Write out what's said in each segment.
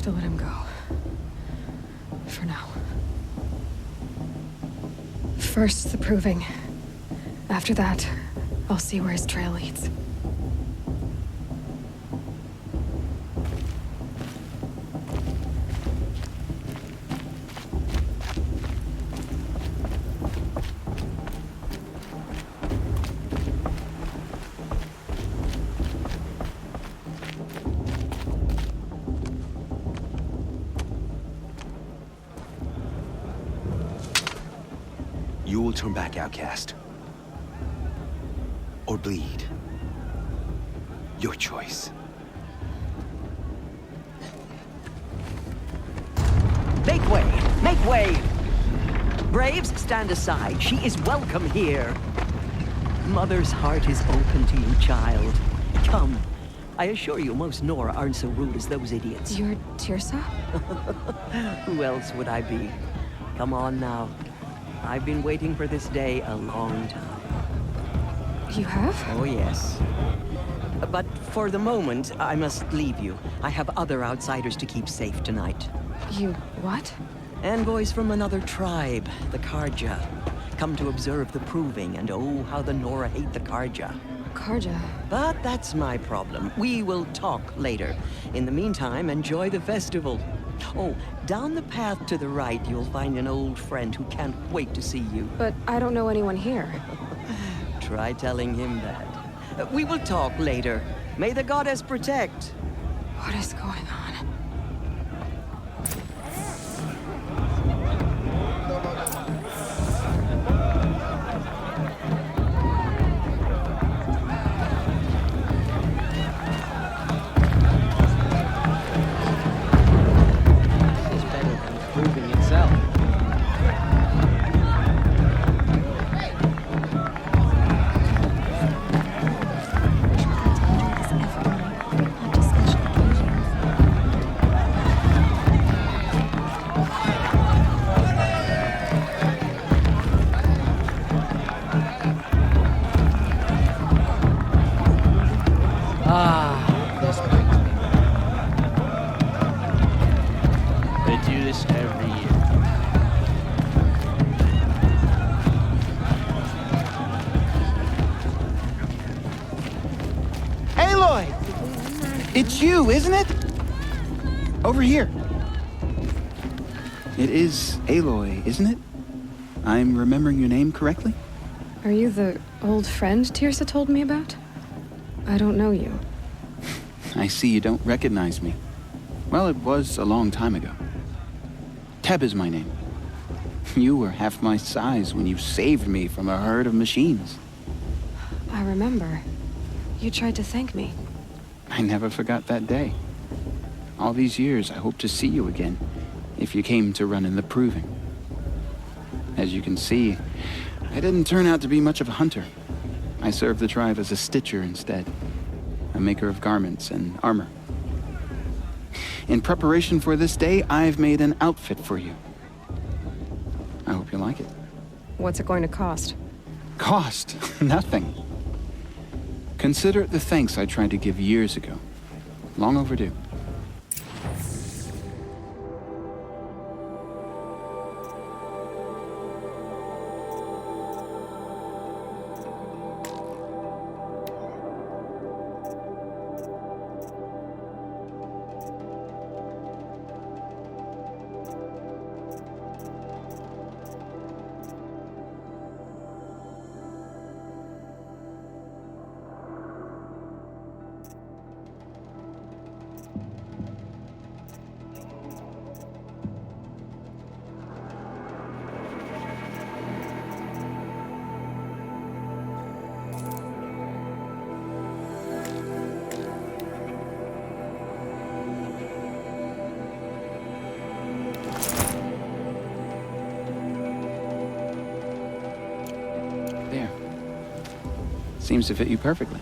have to let him go. For now. First, the proving. After that, I'll see where his trail leads. You will turn back, outcast. Or bleed. Your choice. Make way! Make way! Braves, stand aside. She is welcome here. Mother's heart is open to you, child. Come. I assure you, most Nora aren't so rude as those idiots. You're Tirsa? Who else would I be? Come on now. I've been waiting for this day a long time. You have? Oh, yes. But for the moment, I must leave you. I have other outsiders to keep safe tonight. You what? Envoys from another tribe, the Karja. Come to observe the proving, and oh, how the Nora hate the Karja. Karja? But that's my problem. We will talk later. In the meantime, enjoy the festival. Oh, down the path to the right, you'll find an old friend who can't wait to see you. But I don't know anyone here. Try telling him that. We will talk later. May the goddess protect. What is going on? It's you, isn't it? Over here. It is Aloy, isn't it? I'm remembering your name correctly? Are you the old friend Tirsa told me about? I don't know you. I see you don't recognize me. Well, it was a long time ago. Teb is my name. You were half my size when you saved me from a herd of machines. I remember. You tried to thank me. I never forgot that day. All these years, I hope to see you again, if you came to run in the proving. As you can see, I didn't turn out to be much of a hunter. I served the tribe as a stitcher instead, a maker of garments and armor. In preparation for this day, I've made an outfit for you. I hope you like it. What's it going to cost? Cost? Nothing. Consider it the thanks I tried to give years ago. Long overdue. Seems to fit you perfectly.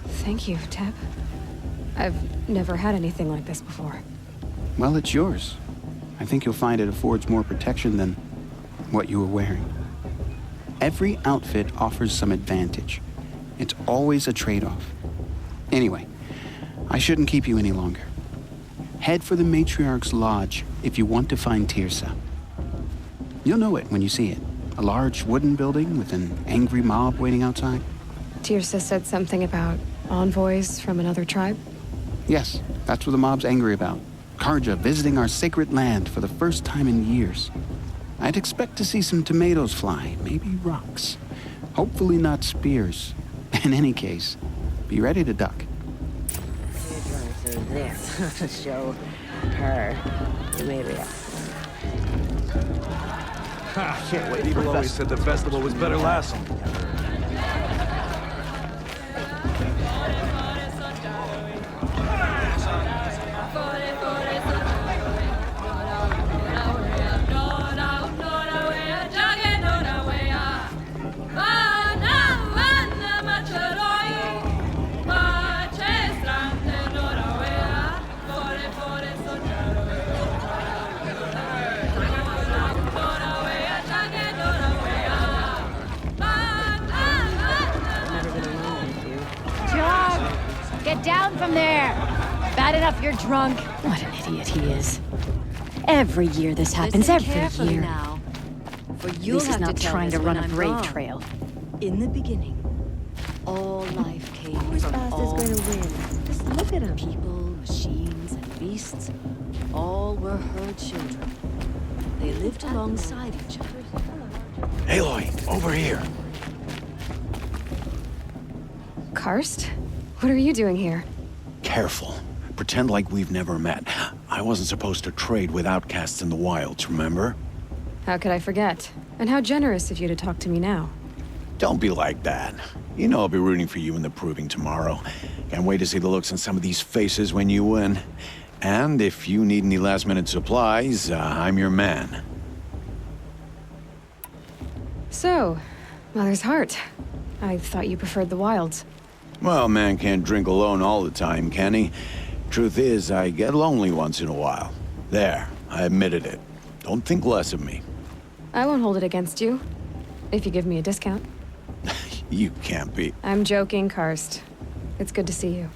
Thank you, Teb. I've never had anything like this before. Well, it's yours. I think you'll find it affords more protection than what you were wearing. Every outfit offers some advantage. It's always a trade-off. Anyway, I shouldn't keep you any longer. head for the Matriarch's Lodge if you want to find Tirsa. You'll know it when you see it. A large wooden building with an angry mob waiting outside. Tirsa said something about envoys from another tribe. Yes, that's what the mob's angry about. Karja visiting our sacred land for the first time in years. I'd expect to see some tomatoes fly, maybe rocks. Hopefully not spears. In any case, be ready to duck. You're going through this to show her Amelia. Can't wait. People always said the festival was better last time. Get down from there! Bad enough you're drunk. What an idiot he is. Every year this happens, Listen every carefully year. now, for you'll This is have not to tell trying this to run when a I'm brave wrong. trail. In the beginning, all life came Who's from fast all is going to win? Just look at him. people, machines, and beasts. All were her children. They lived alongside each other. Aloy, over here. Karst? What are you doing here? Careful. Pretend like we've never met. I wasn't supposed to trade with outcasts in the wilds, remember? How could I forget? And how generous of you to talk to me now. Don't be like that. You know I'll be rooting for you in the proving tomorrow. Can't wait to see the looks on some of these faces when you win. And if you need any last-minute supplies, I'm your man. So, Mother's Heart. I thought you preferred the wilds. Well, man can't drink alone all the time, can he? Truth is, I get lonely once in a while. There, I admitted it. Don't think less of me. I won't hold it against you. If you give me a discount. You can't be. I'm joking, Karst. It's good to see you.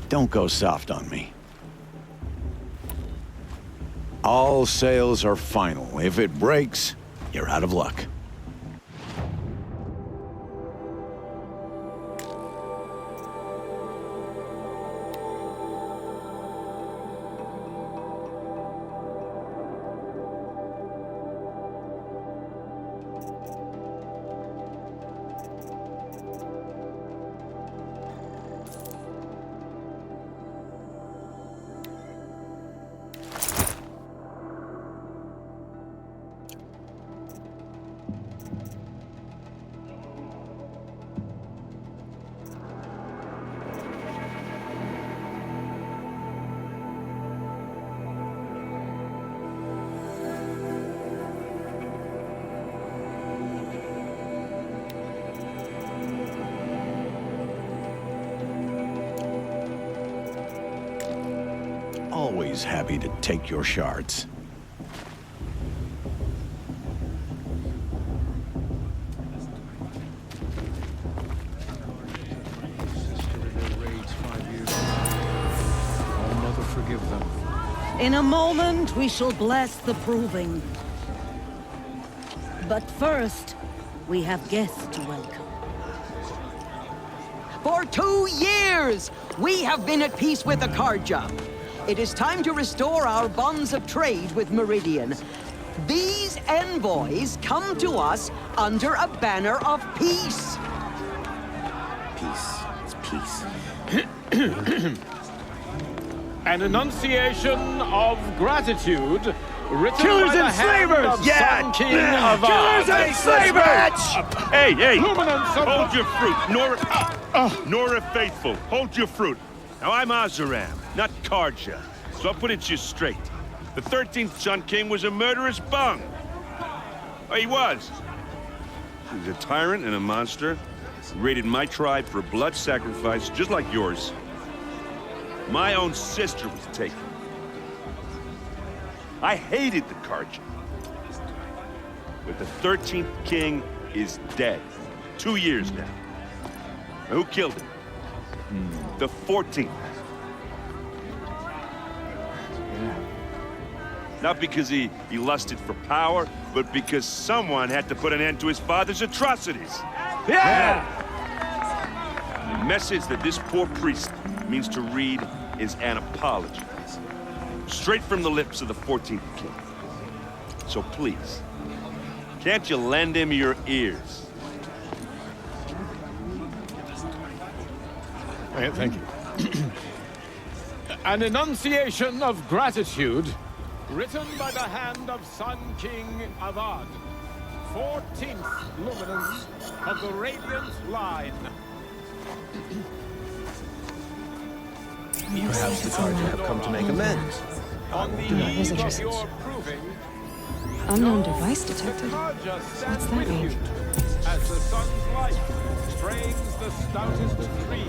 Don't go soft on me. All sales are final. If it breaks, you're out of luck. Always happy to take your shards. I'll never forgive them. In a moment, we shall bless the proving. But first, we have guests to welcome. For 2 years, we have been at peace with the Karja. It is time to restore our bonds of trade with Meridian. These envoys come to us under a banner of peace. Peace. It's peace. An enunciation of gratitude written Killers by the and hand slavers! of Sun King of Killers and slavers! Hey, hey! Luminance of Hold your fruit, Nora Faithful. Hold your fruit. Now I'm Azaram, not Karja, so I'll put it to you straight. The 13th Sun King was a murderous bung. Oh, he was. He was a tyrant and a monster. He raided my tribe for blood sacrifice, just like yours. My own sister was taken. I hated the Karja. But the 13th king is dead. 2 years now. Now, who killed him? The 14th. Not because he lusted for power, but because someone had to put an end to his father's atrocities. Yeah! The message that this poor priest means to read is an apology. Straight from the lips of the 14th king. So please, can't you lend him your ears? Thank you. An enunciation of gratitude written by the hand of Sun King Avad, 14th luminance of the Radiant Line. Perhaps the Carja have come to make amends. On the my eve visitors. of your proving, Unknown device detected. Carja What's stands that with mean? you as the sun's light strains the stoutest of trees.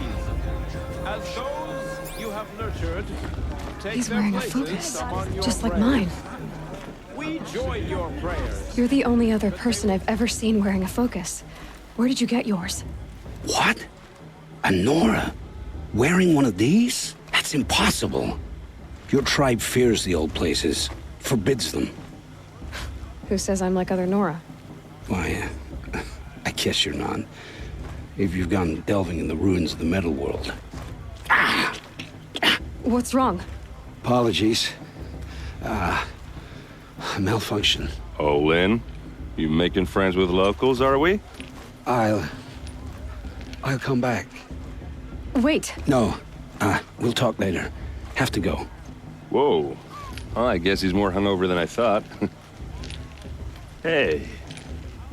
As those you have nurtured take He's their wearing a places focus, among your just like prayers. mine. We join your prayers. You're the only other person I've ever seen wearing a focus. Where did you get yours? What? A Nora? Wearing one of these? That's impossible. Your tribe fears the old places, forbids them. Who says I'm like other Nora? Why, I guess you're not. If you've gone delving in the ruins of the metal world. What's wrong? Apologies. Malfunction. Oh, Lynn? You making friends with locals, are we? I'll come back. Wait. No, we'll talk later. Have to go. Whoa. Well, I guess he's more hungover than I thought. Hey,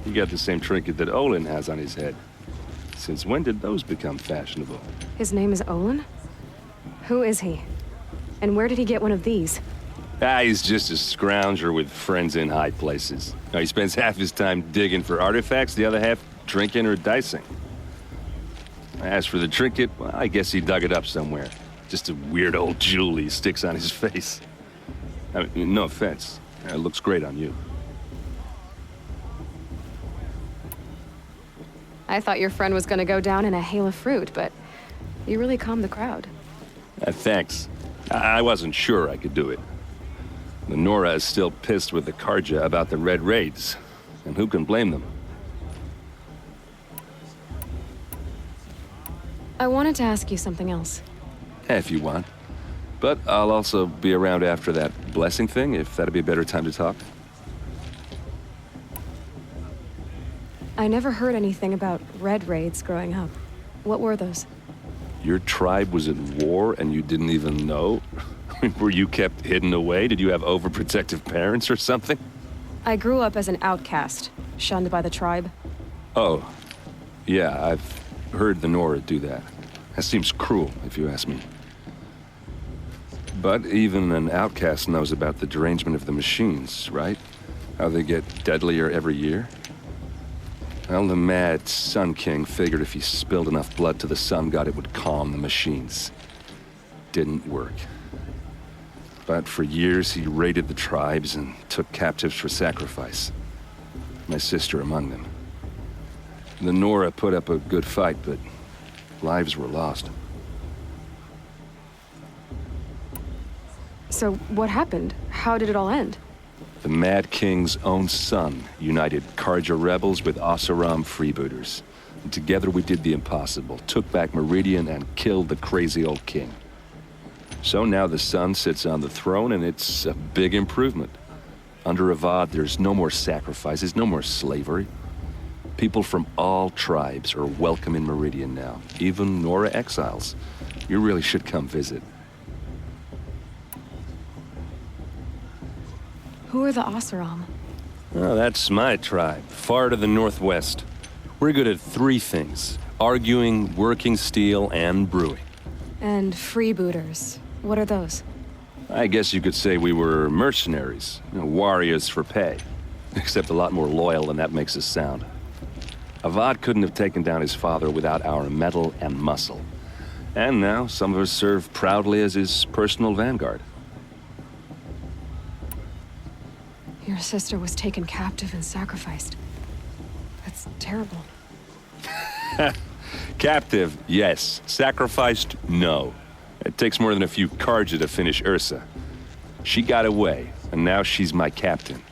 you got the same trinket that Olin has on his head. Since when did those become fashionable? His name is Olin? Who is he? And where did he get one of these? He's just a scrounger with friends in high places. Now, he spends half his time digging for artifacts, the other half drinking or dicing. As for the trinket, well, I guess he dug it up somewhere. Just a weird old jewel he sticks on his face. I mean, no offense. It looks great on you. I thought your friend was gonna go down in a hail of fruit, but you really calmed the crowd. Thanks. I wasn't sure I could do it. The Nora is still pissed with the Carja about the Red Raids, and who can blame them? I wanted to ask you something else. If you want. But I'll also be around after that blessing thing, if that'd be a better time to talk. I never heard anything about Red Raids growing up. What were those? Your tribe was at war and you didn't even know? Were you kept hidden away? Did you have overprotective parents or something? I grew up as an outcast, shunned by the tribe. Oh, yeah, I've heard the Nora do that. That seems cruel, if you ask me. But even an outcast knows about the derangement of the machines, right? How they get deadlier every year? Well, the mad Sun King figured if he spilled enough blood to the Sun God, it would calm the machines. Didn't work. But for years, he raided the tribes and took captives for sacrifice. My sister among them. The Nora put up a good fight, but lives were lost. So what happened? How did it all end? The Mad King's own son united Carja rebels with Oseram freebooters. And together we did the impossible, took back Meridian and killed the crazy old king. So now the son sits on the throne and it's a big improvement. Under Avad, there's no more sacrifices, no more slavery. People from all tribes are welcome in Meridian now, even Nora exiles. You really should come visit. Who are the Oseram? Oh, that's my tribe, far to the northwest. We're good at three things: arguing, working steel, and brewing. And freebooters. What are those? I guess you could say we were mercenaries, warriors for pay. Except a lot more loyal than that makes us sound. Avad couldn't have taken down his father without our metal and muscle. And now some of us serve proudly as his personal vanguard. Your sister was taken captive and sacrificed. That's terrible. Captive, yes. Sacrificed, no. It takes more than a few Carja to finish Ursa. She got away, And now she's my captain.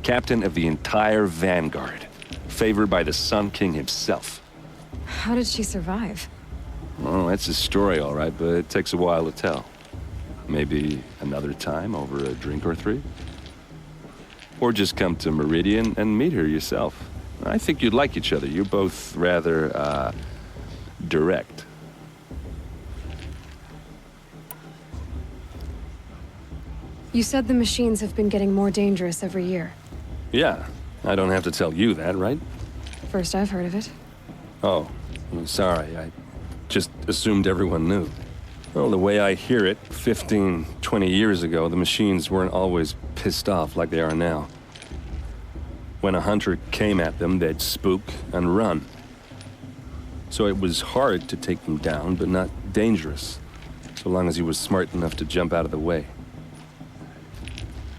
Captain of the entire Vanguard. Favored by the Sun King himself. How did she survive? Well, that's a story, all right, but it takes a while to tell. Maybe another time over a drink or three? Or just come to Meridian and meet her yourself. I think you'd like each other. You're both rather, direct. You said the machines have been getting more dangerous every year. Yeah, I don't have to tell you that, right? First I've heard of it. Oh, I'm sorry. I just assumed everyone knew. Well, the way I hear it, 15, 20 years ago, the machines weren't always pissed off like they are now. When a hunter came at them, they'd spook and run. So it was hard to take them down, but not dangerous, so long as he was smart enough to jump out of the way.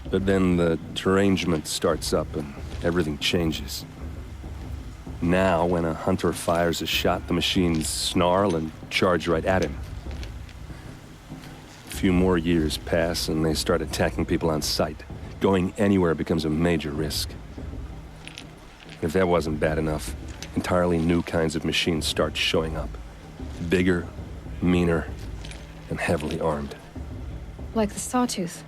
But then the derangement starts up and everything changes. Now, when a hunter fires a shot, the machines snarl and charge right at him. A few more years pass and they start attacking people on sight. Going anywhere becomes a major risk. If that wasn't bad enough, entirely new kinds of machines start showing up. Bigger, meaner, and heavily armed. Like the Sawtooth.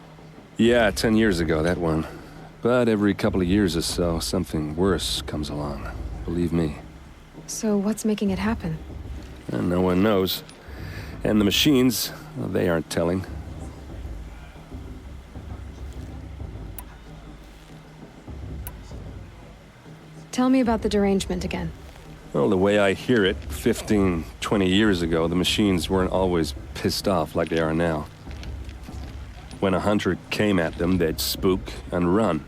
Yeah, 10 years ago, that one. But every couple of years or so, something worse comes along. Believe me. So what's making it happen? And no one knows. And the machines, well, they aren't telling. Tell me about the derangement again. Well, the way I hear it, 15, 20 years ago, the machines weren't always pissed off like they are now. When a hunter came at them, they'd spook and run.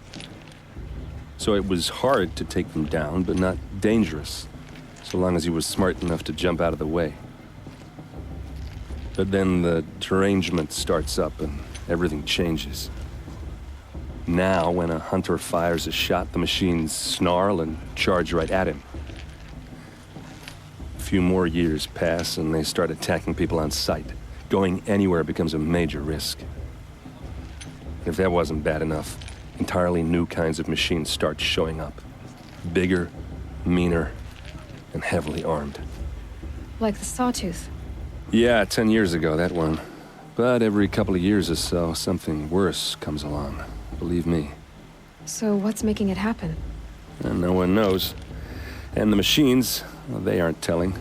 So it was hard to take them down, but not dangerous, so long as he was smart enough to jump out of the way. But then the derangement starts up and everything changes. Now, when a hunter fires a shot, the machines snarl and charge right at him. A few more years pass and they start attacking people on sight. Going anywhere becomes a major risk. If that wasn't bad enough, entirely new kinds of machines start showing up. Bigger, meaner, and heavily armed. Like the Sawtooth. Yeah, 10 years ago, that one. But every couple of years or so, something worse comes along. Believe me. So what's making it happen? And no one knows. And the machines, well, they aren't telling.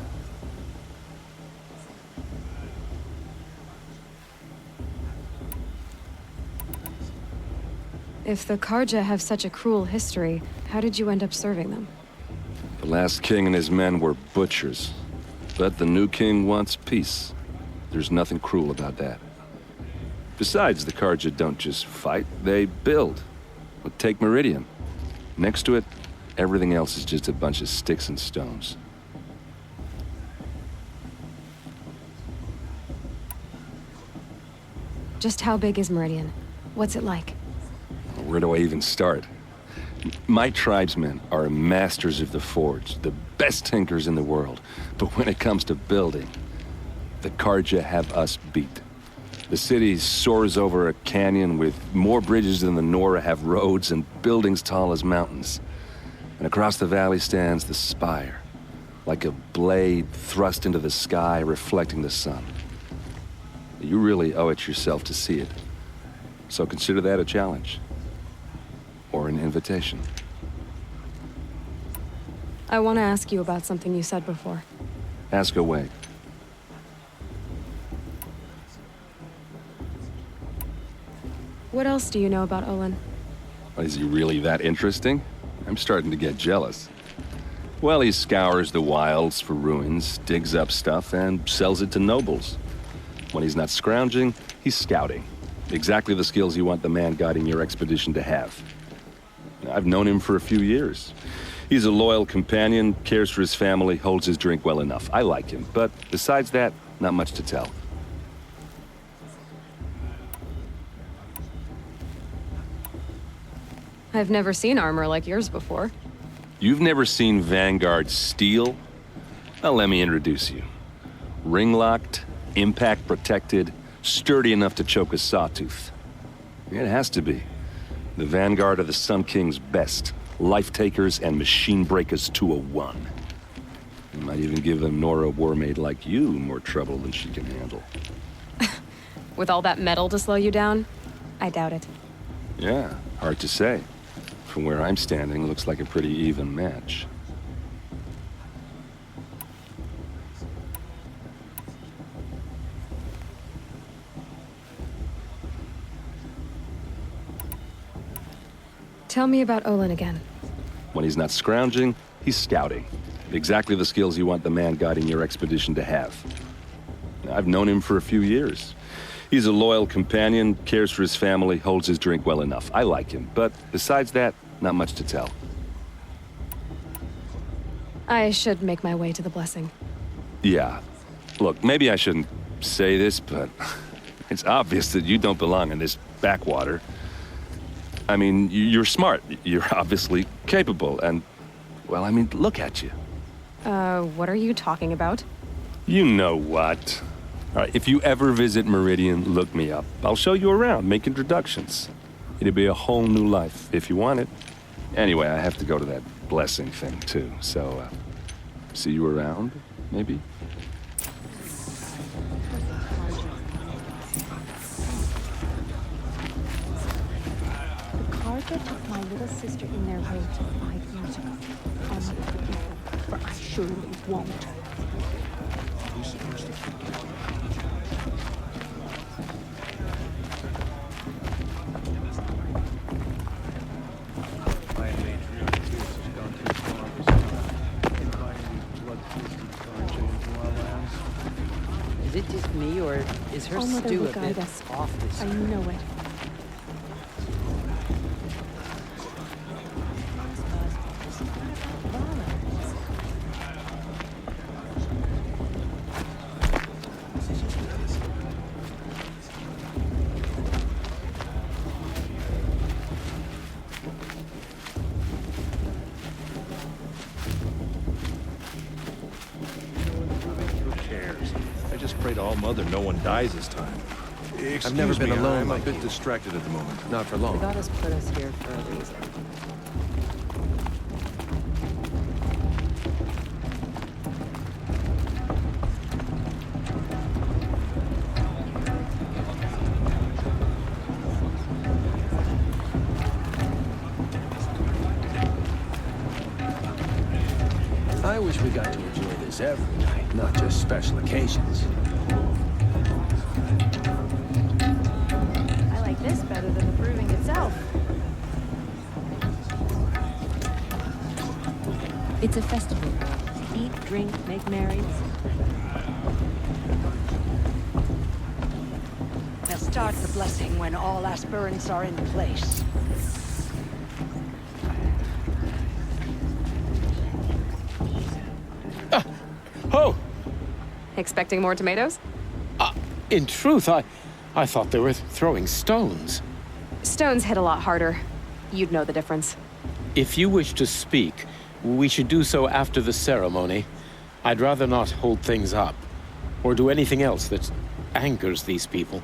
If the Karja have such a cruel history, how did you end up serving them? The last king and his men were butchers. But the new king wants peace. There's nothing cruel about that. Besides, the Karja don't just fight, they build. Well, take Meridian. Next to it, everything else is just a bunch of sticks and stones. Just how big is Meridian? What's it like? Where do I even start? My tribesmen are masters of the forge, the best tinkers in the world. But when it comes to building, the Karja have us beat. The city soars over a canyon with more bridges than the Nora have roads and buildings tall as mountains. And across the valley stands the spire, like a blade thrust into the sky reflecting the sun. You really owe it yourself to see it. So consider that a challenge. Or an invitation. I want to ask you about something you said before. Ask away. What else do you know about Olin? Is he really that interesting? I'm starting to get jealous. Well, he scours the wilds for ruins, digs up stuff, and sells it to nobles. When he's not scrounging, he's scouting. Exactly the skills you want the man guiding your expedition to have. I've known him for a few years. He's a loyal companion, cares for his family, holds his drink well enough. I like him, but besides that, not much to tell. I've never seen armor like yours before. You've never seen Vanguard steel? Well, let me introduce you. Ring-locked, impact-protected, sturdy enough to choke a sawtooth. It has to be. The vanguard of the Sun King's best. Life takers and machine breakers to a one. You might even give a Nora warmaid like you more trouble than she can handle. With all that metal to slow you down? I doubt it. Yeah, hard to say. From where I'm standing, looks like a pretty even match. Tell me about Olin again. When he's not scrounging, he's scouting. Exactly the skills you want the man guiding your expedition to have. I've known him for a few years. He's a loyal companion, cares for his family, holds his drink well enough. I like him, but besides that, not much to tell. I should make my way to the blessing. Yeah. Look, maybe I shouldn't say this, but it's obvious that you don't belong in this backwater. I mean, you're smart. You're obviously capable, and, well, I mean, look at you. What are you talking about? You know what. All right, if you ever visit Meridian, look me up. I'll show you around, make introductions. It'll be a whole new life, if you want it. Anyway, I have to go to that blessing thing, too, so, see you around, maybe? Carter took my little sister in their boat 5 years ago. I'll not forgive them, for I surely won't. Is it just me, or is her Mother stew will a guide bit us. awfully I know it. Pray to All Mother no one dies this time. I've never been alone. I'm a bit distracted at the moment. Not for long. The goddess put us here for a reason. I wish we got to enjoy this every night, not just special occasions. I like this better than the proving itself. It's a festival. Eat, drink, make merry. Now start the blessing when all aspirants are in place. Oh! Expecting more tomatoes? In truth, I thought they were throwing stones. Stones hit a lot harder. You'd know the difference. If you wish to speak, we should do so after the ceremony. I'd rather not hold things up, or do anything else that angers these people.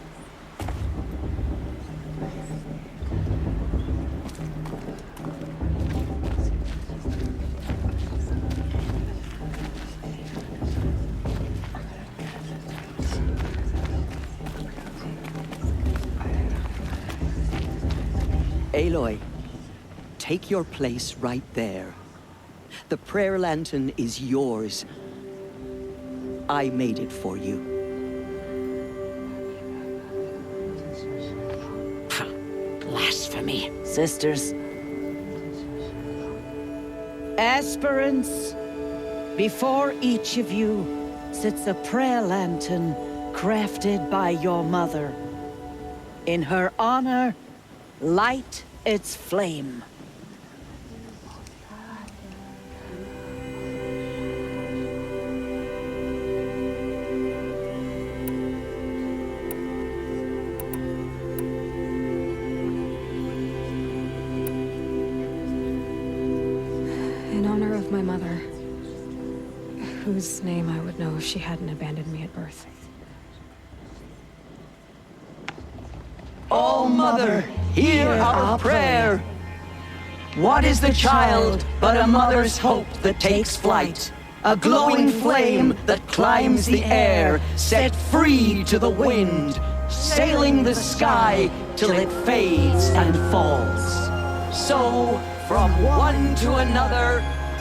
Aloy, take your place right there. The prayer lantern is yours. I made it for you. Blasphemy. Sisters. Aspirants, before each of you sits a prayer lantern crafted by your mother. In her honor, light its flame. In honor of my mother, whose name I would know if she hadn't abandoned me at birth. All Mother, hear our prayer. What is the child but a mother's hope that takes flight? A glowing flame that climbs the air, set free to the wind, sailing the sky till it fades and falls. So, from one to another,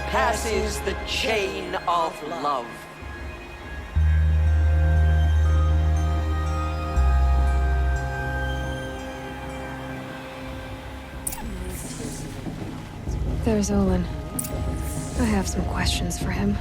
passes the chain of love. There's Olin. I have some questions for him.